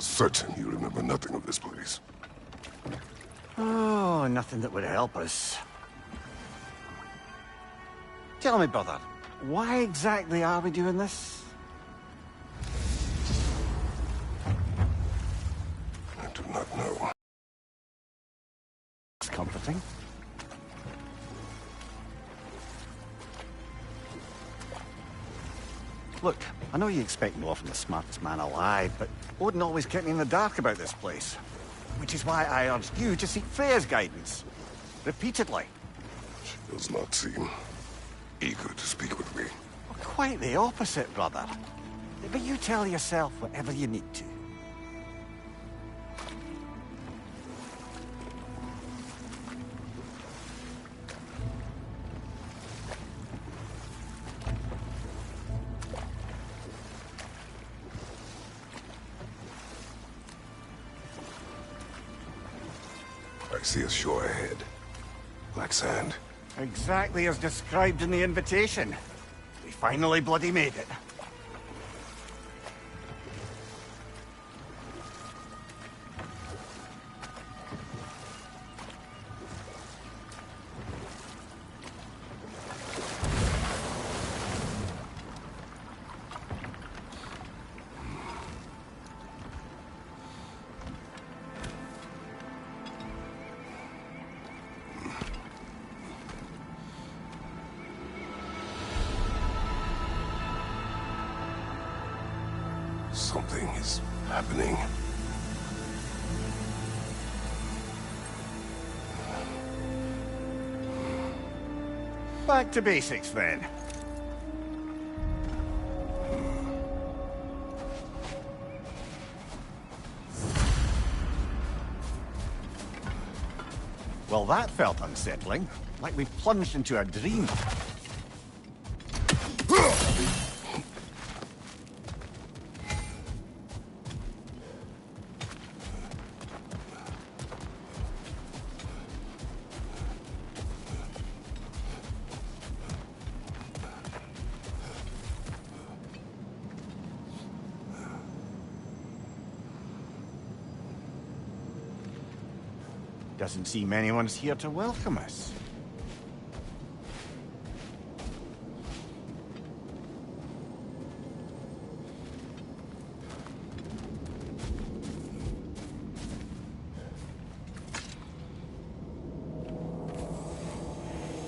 are certain you remember nothing of this place. Oh, nothing that would help us. Tell me, brother, why exactly are we doing this? I do not know. It's comforting. Look, I know you expect more from the smartest man alive, but Odin always kept me in the dark about this place. Which is why I urged you to seek Freya's guidance. Repeatedly. She does not seem eager to speak with me. Well, quite the opposite, brother. But you tell yourself whatever you need to. I see a shore ahead. Black sand. Exactly as described in the invitation. We finally bloody made it. Something is happening. Back to basics, then. Well, that felt unsettling. Like we plunged into a dream. Doesn't seem anyone's here to welcome us.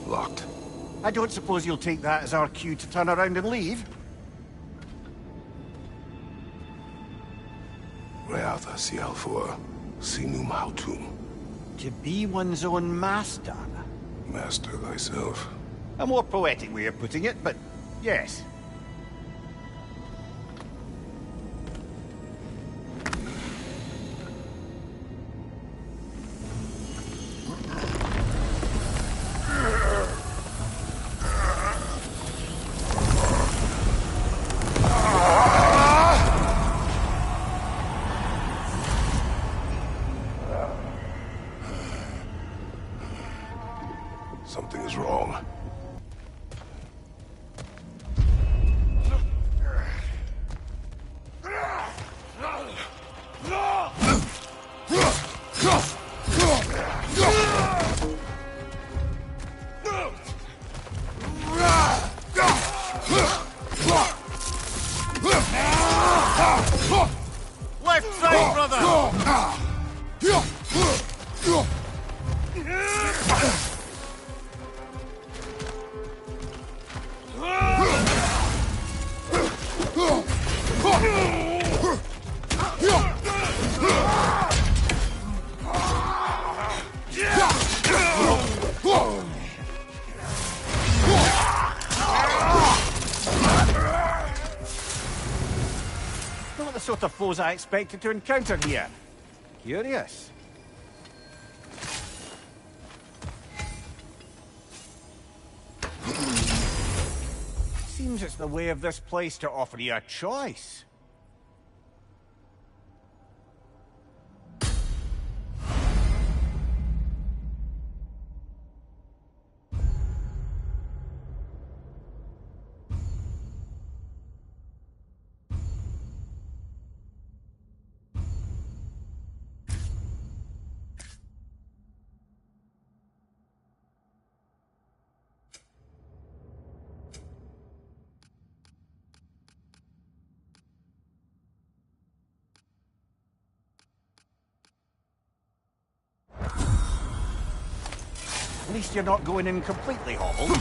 Locked. I don't suppose you'll take that as our cue to turn around and leave? Reatha Sialfor, Sinum Hautum. To be one's own master. Master thyself. A more poetic way of putting it, but yes. Something is wrong. Left side, brother! Not the sort of foes I expected to encounter here. Curious. Seems it's the way of this place to offer you a choice. least you're not going in completely hobbled.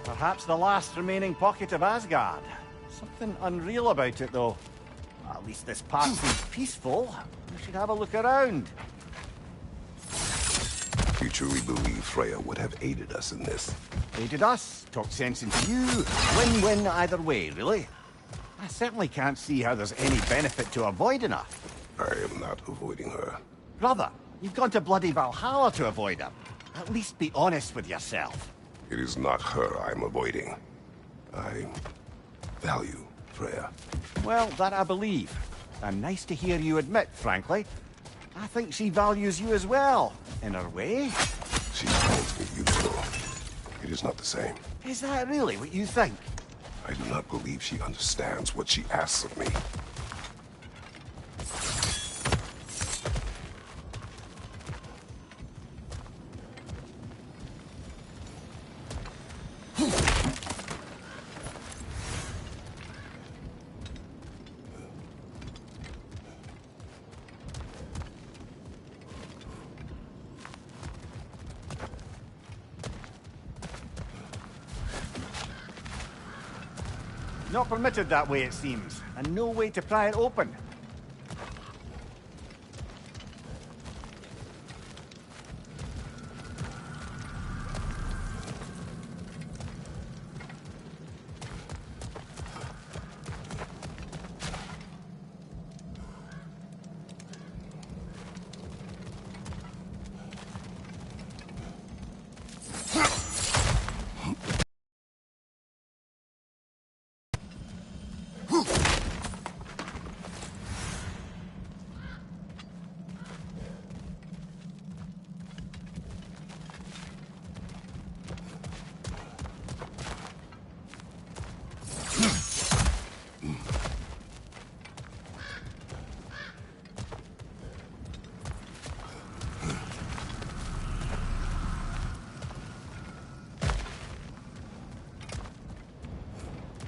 Perhaps the last remaining pocket of Asgard. Something unreal about it, though. At least this part seems peaceful. We should have a look around. You truly believe Freya would have aided us in this? Aided us, talked sense into you. Win-win either way, really. I certainly can't see how there's any benefit to avoiding her. I am not avoiding her. Brother, you've gone to bloody Valhalla to avoid her. At least be honest with yourself. It is not her I'm avoiding. I value Freya. Well, that I believe. And nice to hear you admit, frankly. I think she values you as well, in her way. She finds me useful. It is not the same. Is that really what you think? I do not believe she understands what she asks of me. Not permitted that way, it seems, and no way to pry it open.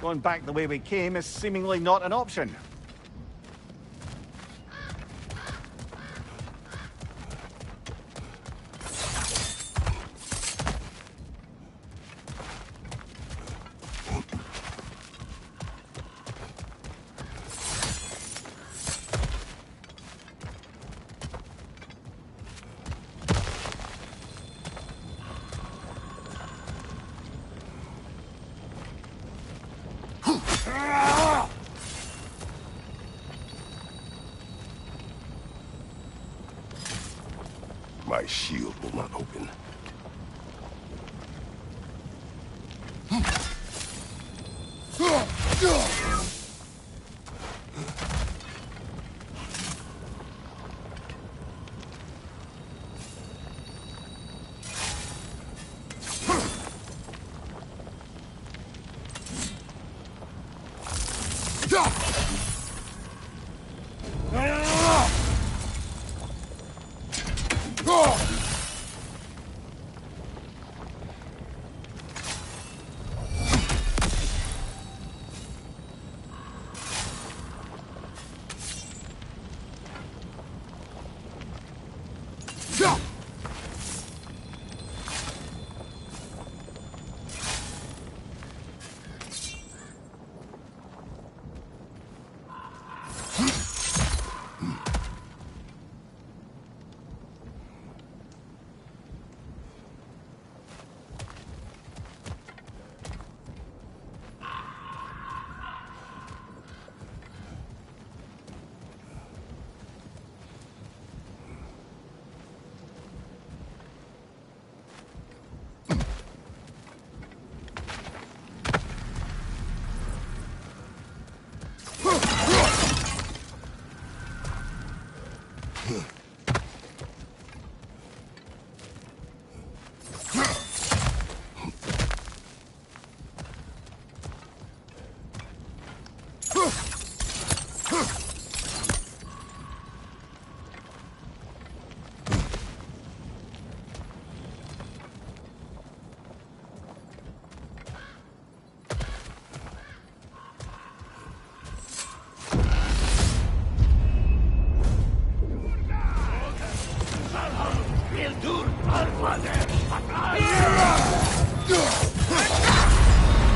Going back the way we came is seemingly not an option. My shield will not open.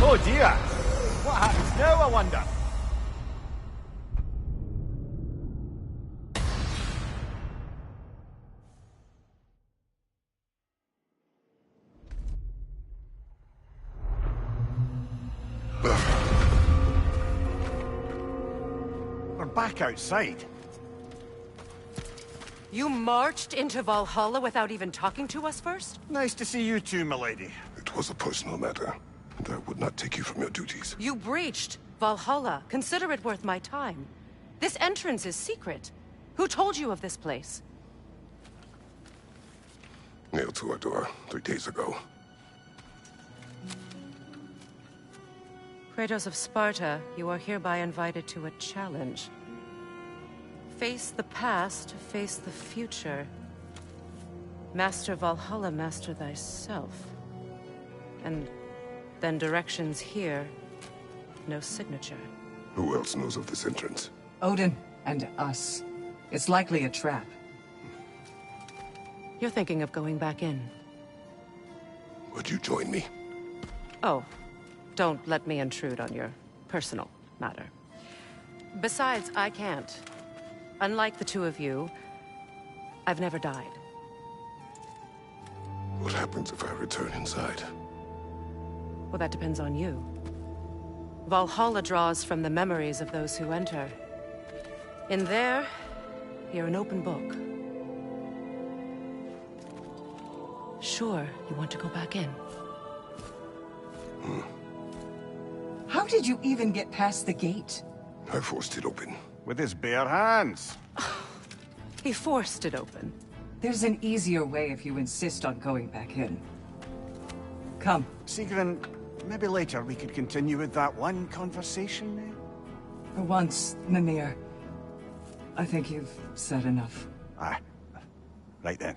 Oh dear! What happens now, I wonder? We're back outside. You marched into Valhalla without even talking to us first? Nice to see you too, milady. It was a personal matter, and I would not take you from your duties. You breached Valhalla. Consider it worth my time. This entrance is secret. Who told you of this place? Nailed to our door 3 days ago. Kratos of Sparta, you are hereby invited to a challenge. Face the past, face the future. Master Valhalla, master thyself. And then directions here, no signature. Who else knows of this entrance? Odin and us. It's likely a trap. You're thinking of going back in. Would you join me? Oh, don't let me intrude on your personal matter. Besides, I can't. Unlike the two of you, I've never died. What happens if I return inside? Well, that depends on you. Valhalla draws from the memories of those who enter. In there, you're an open book. Sure, you want to go back in. How did you even get past the gate? I forced it open. With his bare hands. He forced it open. There's an easier way if you insist on going back in. Come. Sigrun, maybe later we could continue with that one conversation, eh? For once, Mimir. I think you've said enough. Aye. Right then.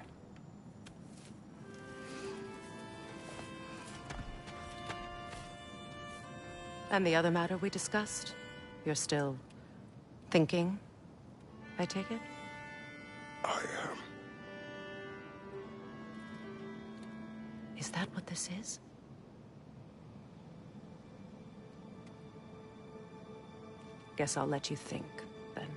And the other matter we discussed? You're still thinking, I take it? I am. Is that what this is? Guess I'll let you think, then.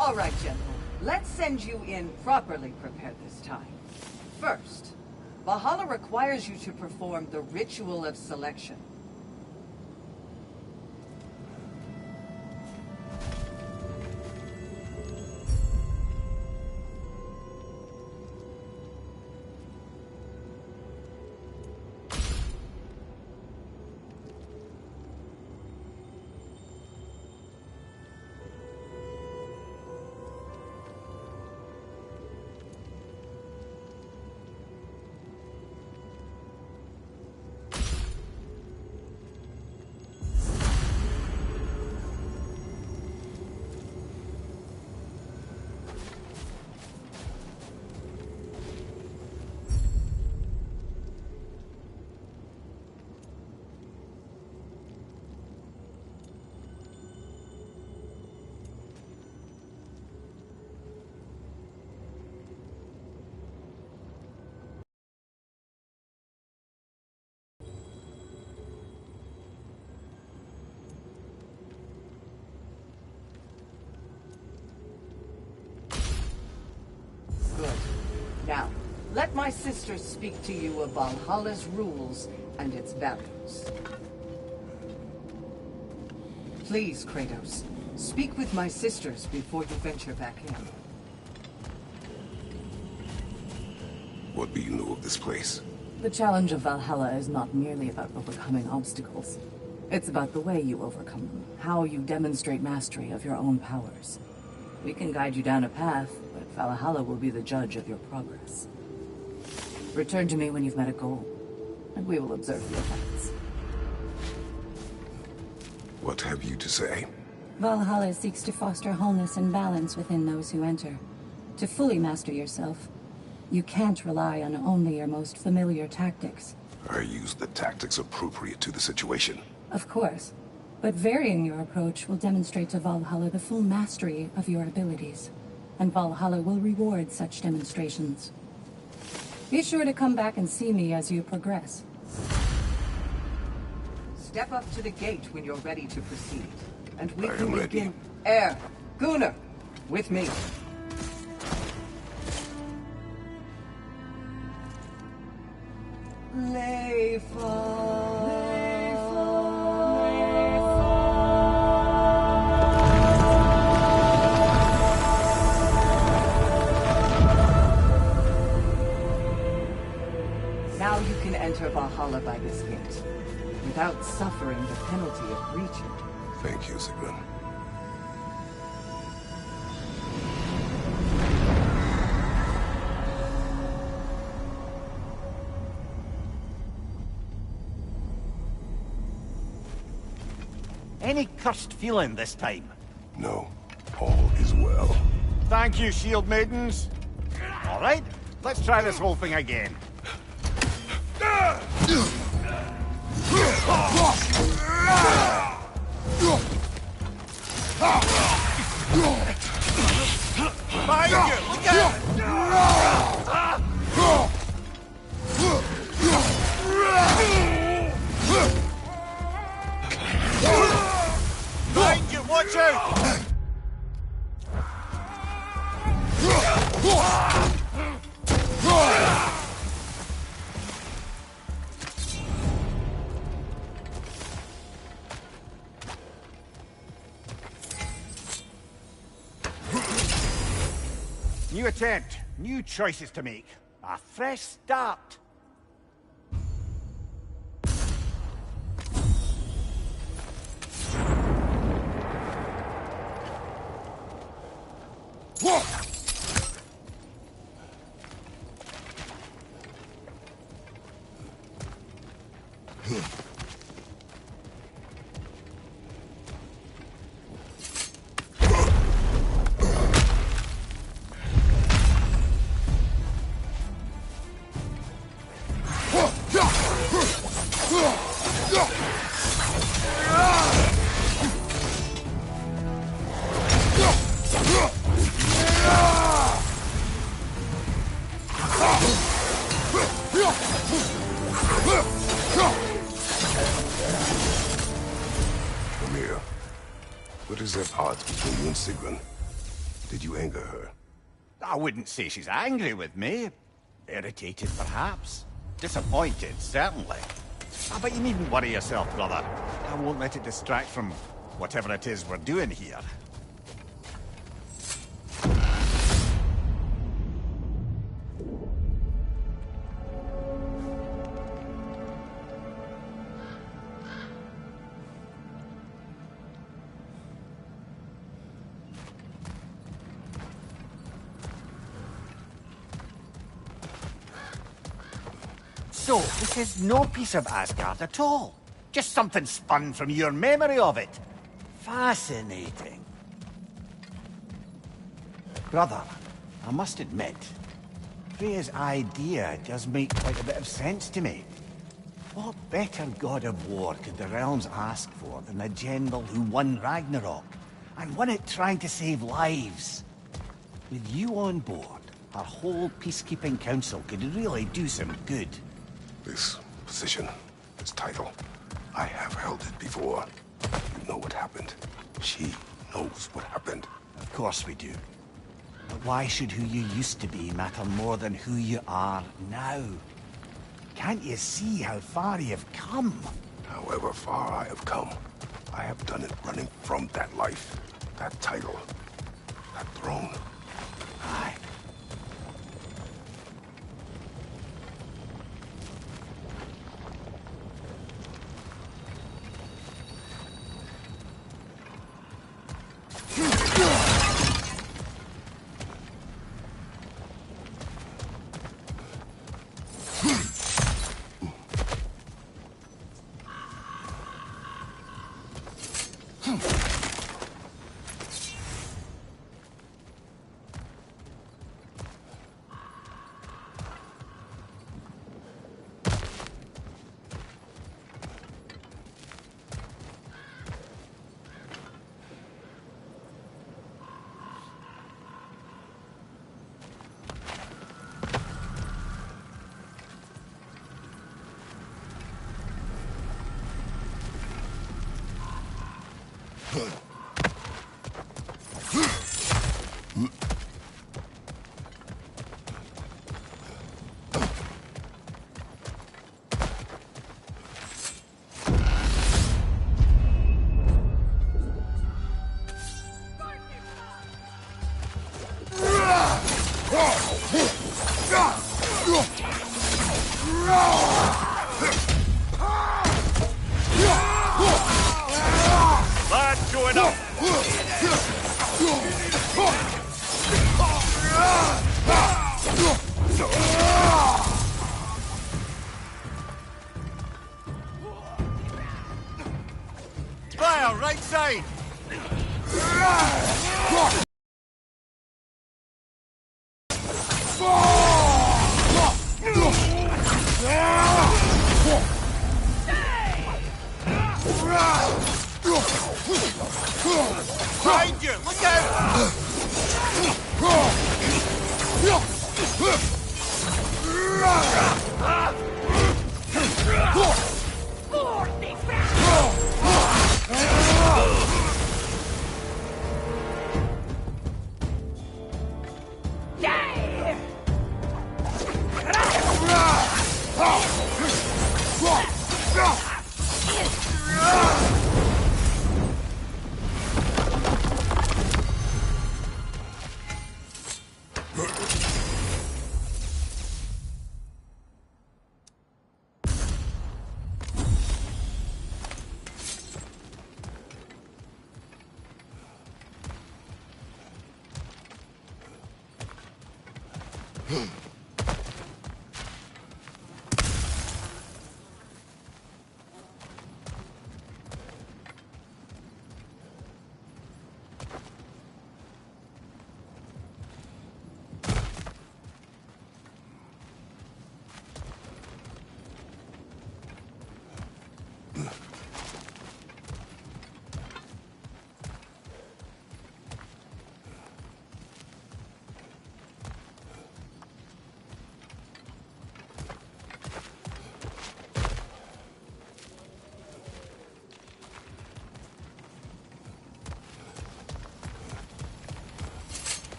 All right, gentlemen. Let's send you in properly prepared this time. First, Valhalla requires you to perform the ritual of selection. Good. Now, let my sister speak to you of Valhalla's rules and its values. Please, Kratos, speak with my sisters before you venture back in. What do you know of this place? The challenge of Valhalla is not merely about overcoming obstacles. It's about the way you overcome them, how you demonstrate mastery of your own powers. We can guide you down a path, but Valhalla will be the judge of your progress. Return to me when you've met a goal, and we will observe the effects. What have you to say? Valhalla seeks to foster wholeness and balance within those who enter. To fully master yourself, you can't rely on only your most familiar tactics. I use the tactics appropriate to the situation. Of course, but varying your approach will demonstrate to Valhalla the full mastery of your abilities, and Valhalla will reward such demonstrations. Be sure to come back and see me as you progress. Step up to the gate when you're ready to proceed, and we I can am ready. begin. Air, Gunnar, with me. Now you can enter Valhalla by this gate, without suffering the penalty of breaching. Thank you, Sigrun. Any cursed feeling this time? No, all is well. Thank you, shield maidens. All right, let's try this whole thing again. Behind you! Look out! Behind you! Watch out! New attempt, new choices to make. A fresh start. Amir, what is at odds between you and Sigrun? Did you anger her? I wouldn't say she's angry with me. Irritated, perhaps. Disappointed, certainly. But you needn't worry yourself, brother. I won't let it distract from whatever it is we're doing here. So, this is no piece of Asgard at all. Just something spun from your memory of it. Fascinating. Brother, I must admit, Freya's idea does make quite a bit of sense to me. What better god of war could the realms ask for than a general who won Ragnarok, and won it trying to save lives? With you on board, our whole peacekeeping council could really do some good. This position, this title, I have held it before. You know what happened. She knows what happened. Of course we do. But why should who you used to be matter more than who you are now? Can't you see how far you've come? However far I have come, I have done it running from that life, that title, that throne. Aye. Lads, going up! Fire, right side! Behind you! Look out!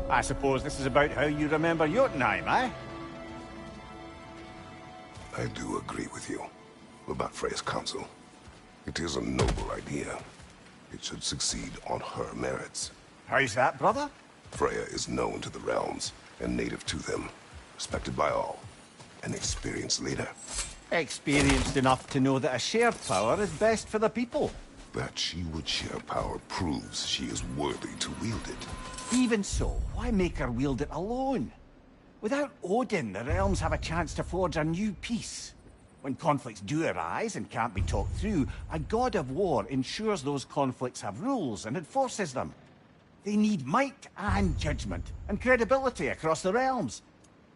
I suppose this is about how you remember Jotunheim, eh? I do agree with you about Freya's council. It is a noble idea. It should succeed on her merits. How's that, brother? Freya is known to the realms and native to them, respected by all, an experienced leader. Experienced enough to know that a shared power is best for the people. That she would share power proves she is worthy to wield it. Even so, why make her wield it alone? Without Odin, the realms have a chance to forge a new peace. When conflicts do arise and can't be talked through, a god of war ensures those conflicts have rules and enforces them. They need might and judgment, and credibility across the realms.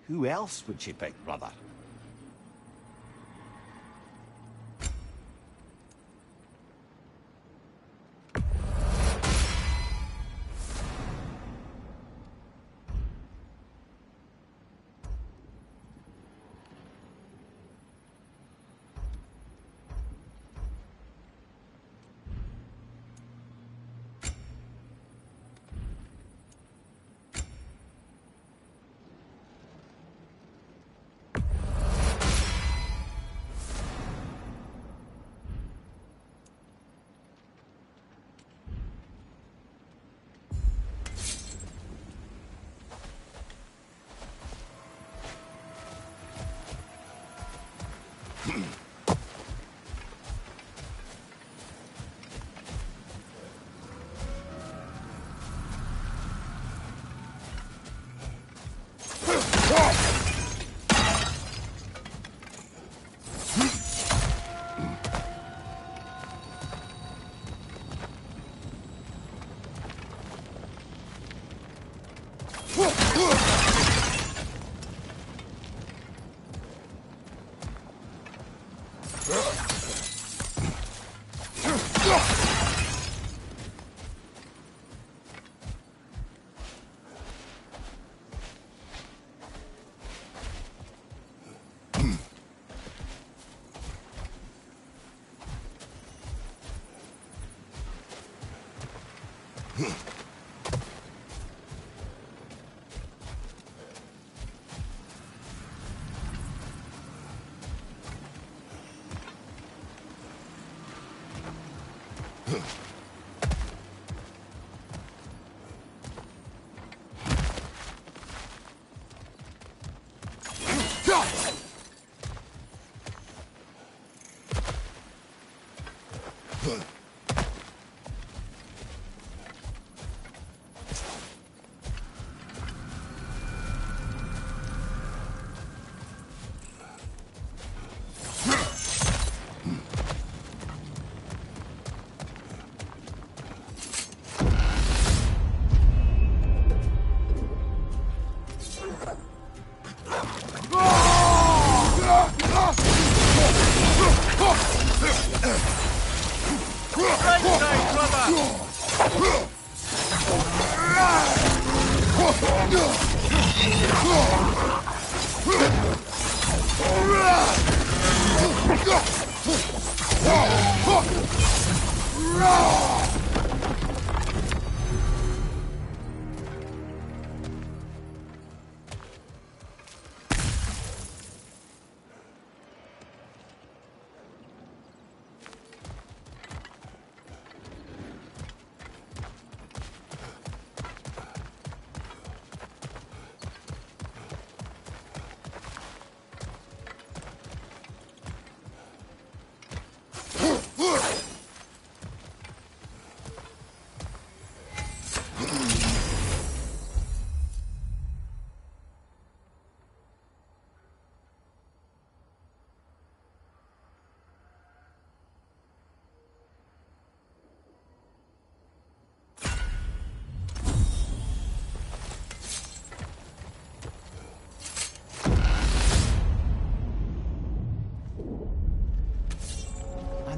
Who else would she pick, brother? Right side, brother!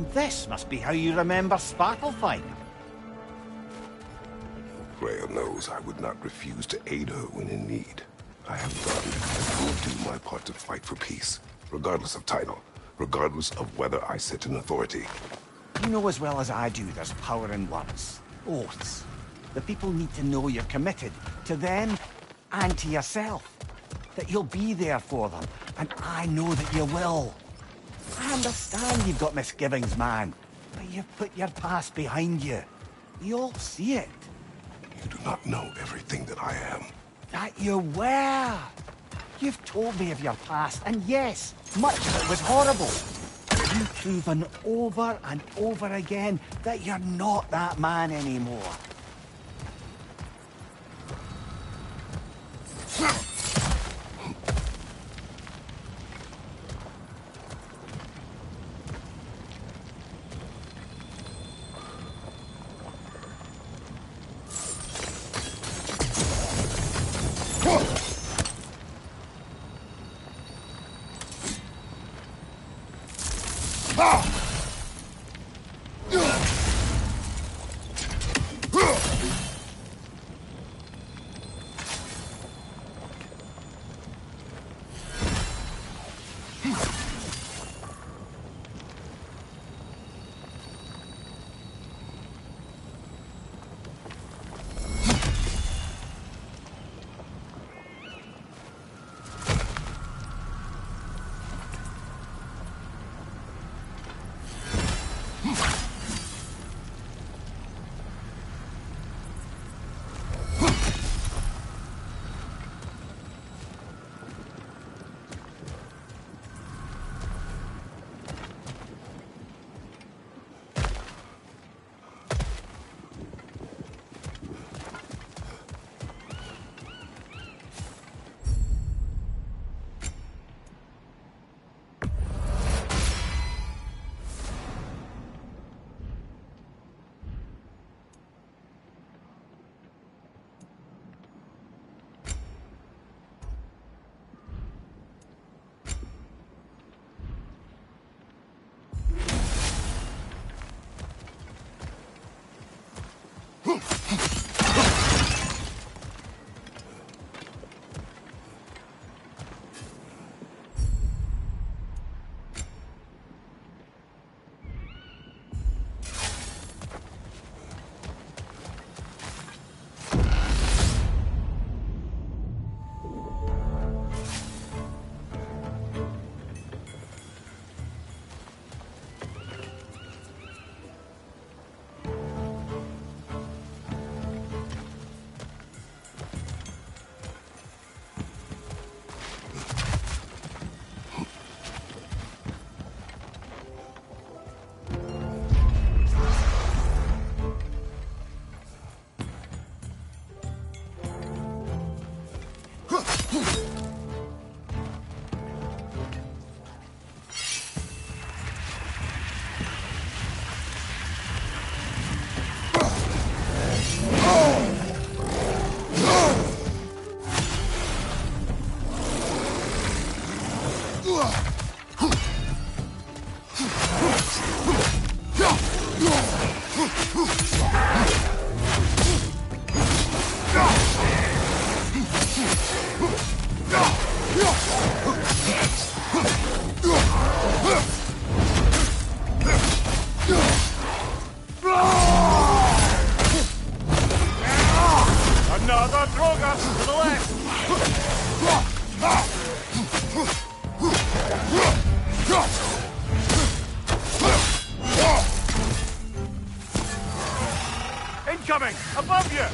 And this must be how you remember Sparklefine. Freya knows I would not refuse to aid her when in need. I have done and will do my part to fight for peace, regardless of title, regardless of whether I sit in authority. You know as well as I do there's power in words. Oaths. The people need to know you're committed to them and to yourself. That you'll be there for them, and I know that you will. I understand you've got misgivings, man, but you've put your past behind you. We all see it. You do not know everything that I am. That you were. You've told me of your past, and yes, much of it was horrible. You've proven over and over again that you're not that man anymore. Another Drogas to the left! Incoming! Above you!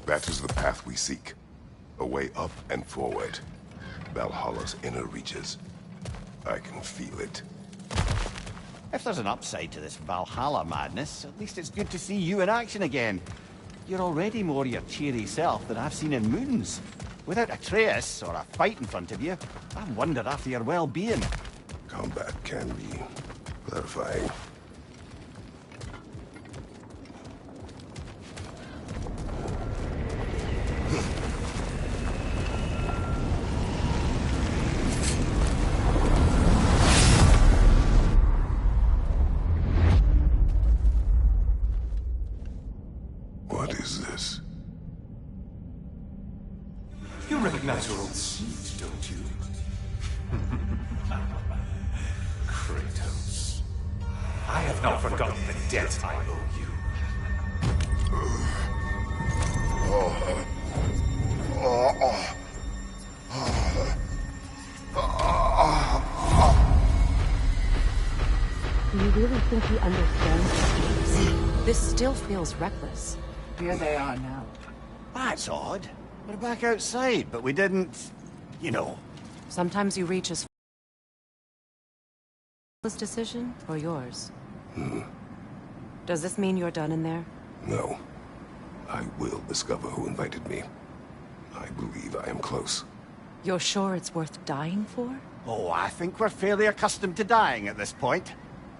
That is the path we seek. A way up and forward. Valhalla's inner reaches. I can feel it. If there's an upside to this Valhalla madness, at least it's good to see you in action again. You're already more your cheery self than I've seen in moons. Without Atreus, or a fight in front of you, I wonder after your well-being. Combat can be clarifying. What is this? You recognize your old seat, don't you? Kratos. I have not forgotten the debt I owe you. Do you really think he understands? This still feels reckless. Here they are now. That's odd. We're back outside, but we didn't... you know. Sometimes you reach as his decision or yours. Does this mean you're done in there? No. I will discover who invited me. I believe I am close. You're sure it's worth dying for? Oh, I think we're fairly accustomed to dying at this point.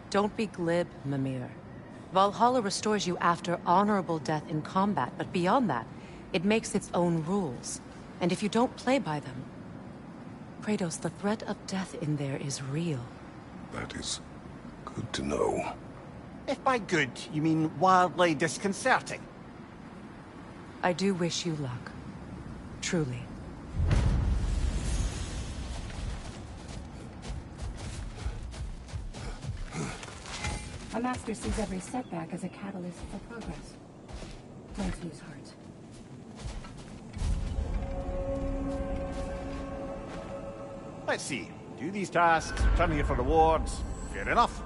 Don't be glib, Mimir. Valhalla restores you after honorable death in combat, but beyond that, it makes its own rules. And if you don't play by them... Kratos, the threat of death in there is real. That is good to know. If by good, you mean wildly disconcerting. I do wish you luck. Truly. A master sees every setback as a catalyst for progress. Don't lose heart. Let's see. Do these tasks, return here for rewards. Fair enough.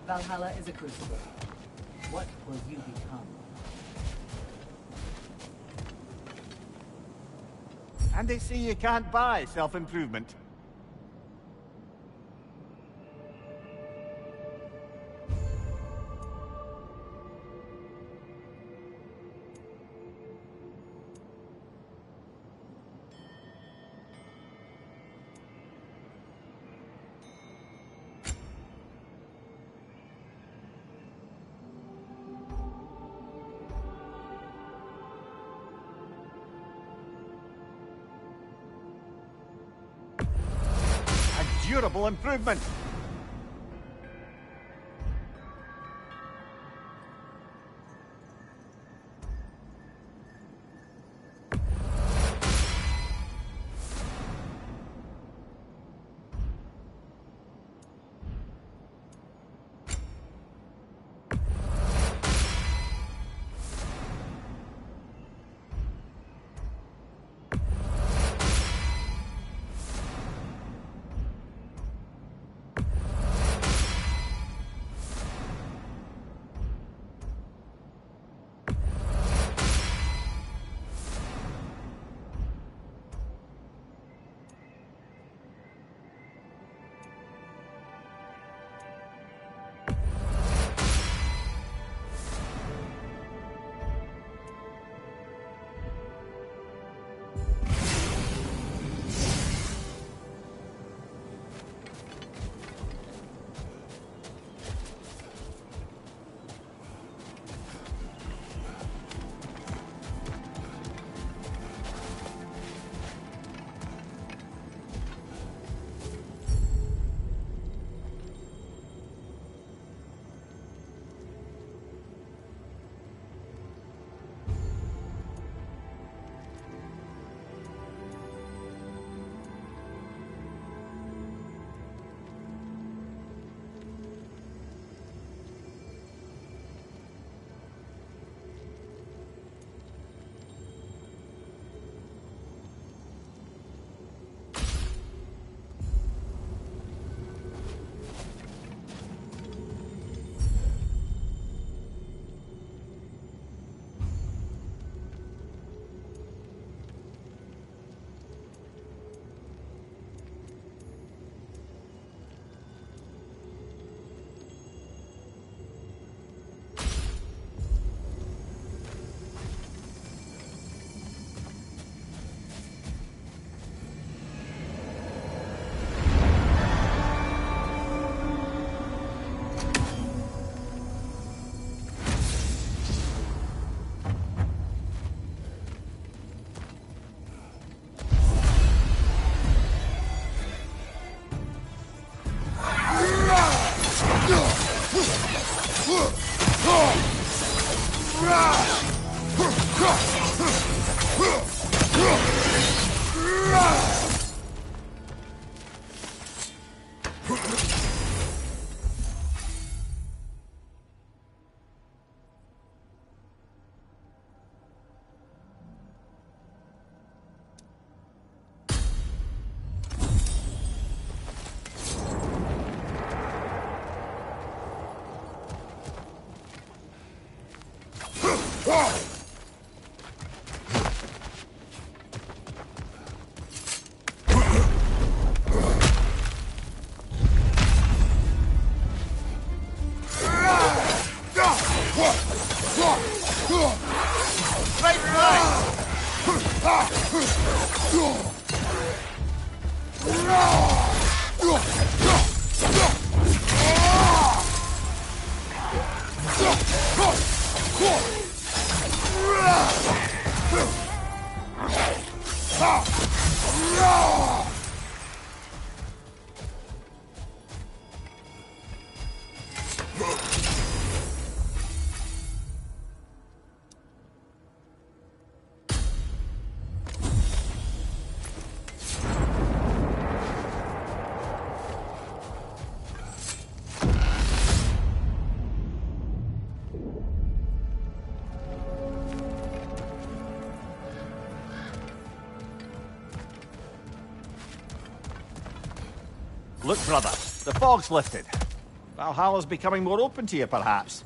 Valhalla is a crucible. What will you become? And they say you can't buy self-improvement. Durable improvement. Look, brother, the fog's lifted. Valhalla's becoming more open to you, perhaps.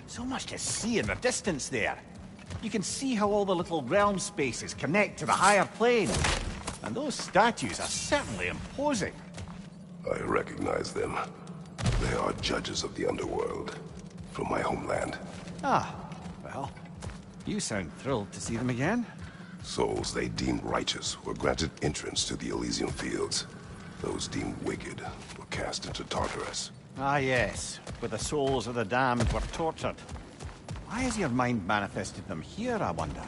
So much to see in the distance there. You can see how all the little realm spaces connect to the higher plane. And those statues are certainly imposing. I recognize them. They are judges of the underworld, from my homeland. Ah, well, you sound thrilled to see them again. Souls they deemed righteous were granted entrance to the Elysium Fields. Those deemed wicked were cast into Tartarus. Ah, yes, where the souls of the damned were tortured. Why has your mind manifested them here, I wonder?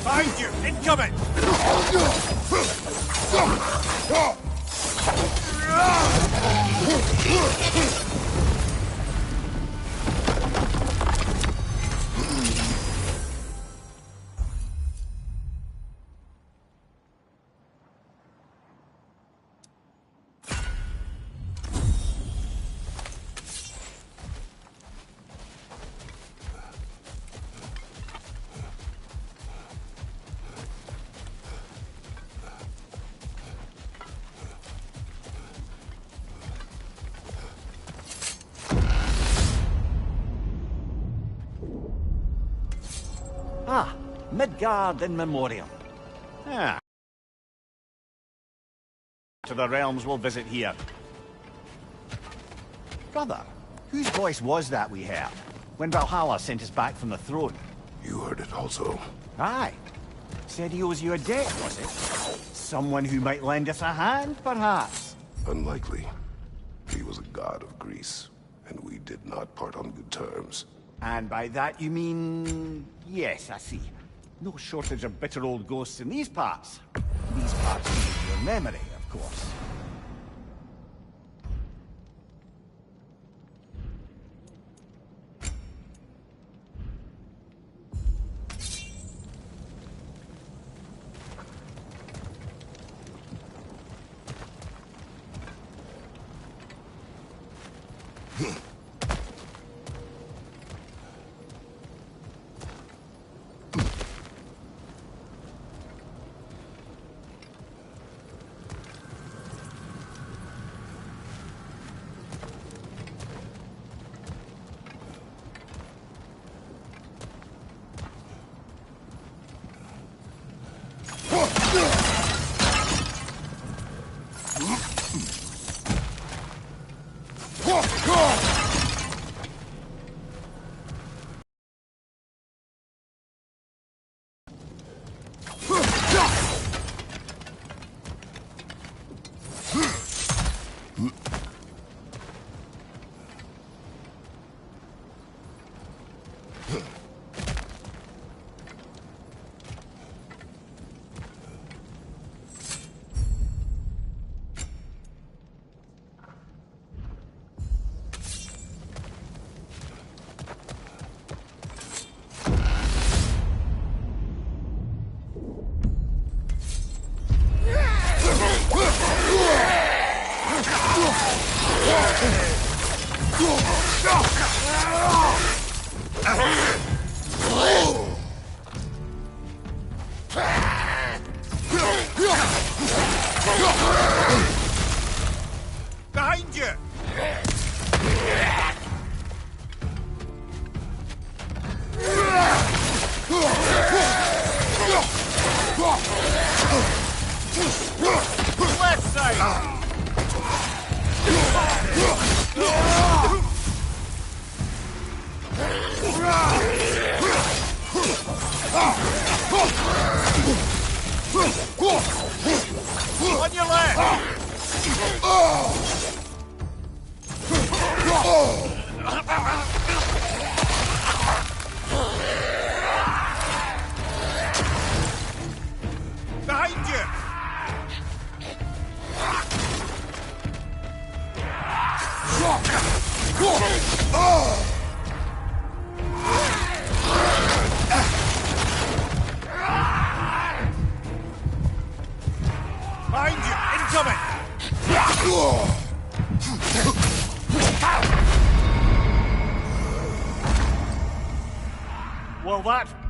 Behind you! Incoming! Ah, Midgard in memoriam. Ah. To the realms we'll visit here. Brother, whose voice was that we heard when Valhalla sent us back from the throne? You heard it also. Aye. Said he owes you a debt, was it? Someone who might lend us a hand, perhaps? Unlikely. He was a god of Greece, and we did not part on good terms. And by that you mean... Yes, I see. No shortage of bitter old ghosts in these parts. These parts need your memory, of course. Behind you! Left side! On your left! Behind you! Behind you! Incoming! Well, that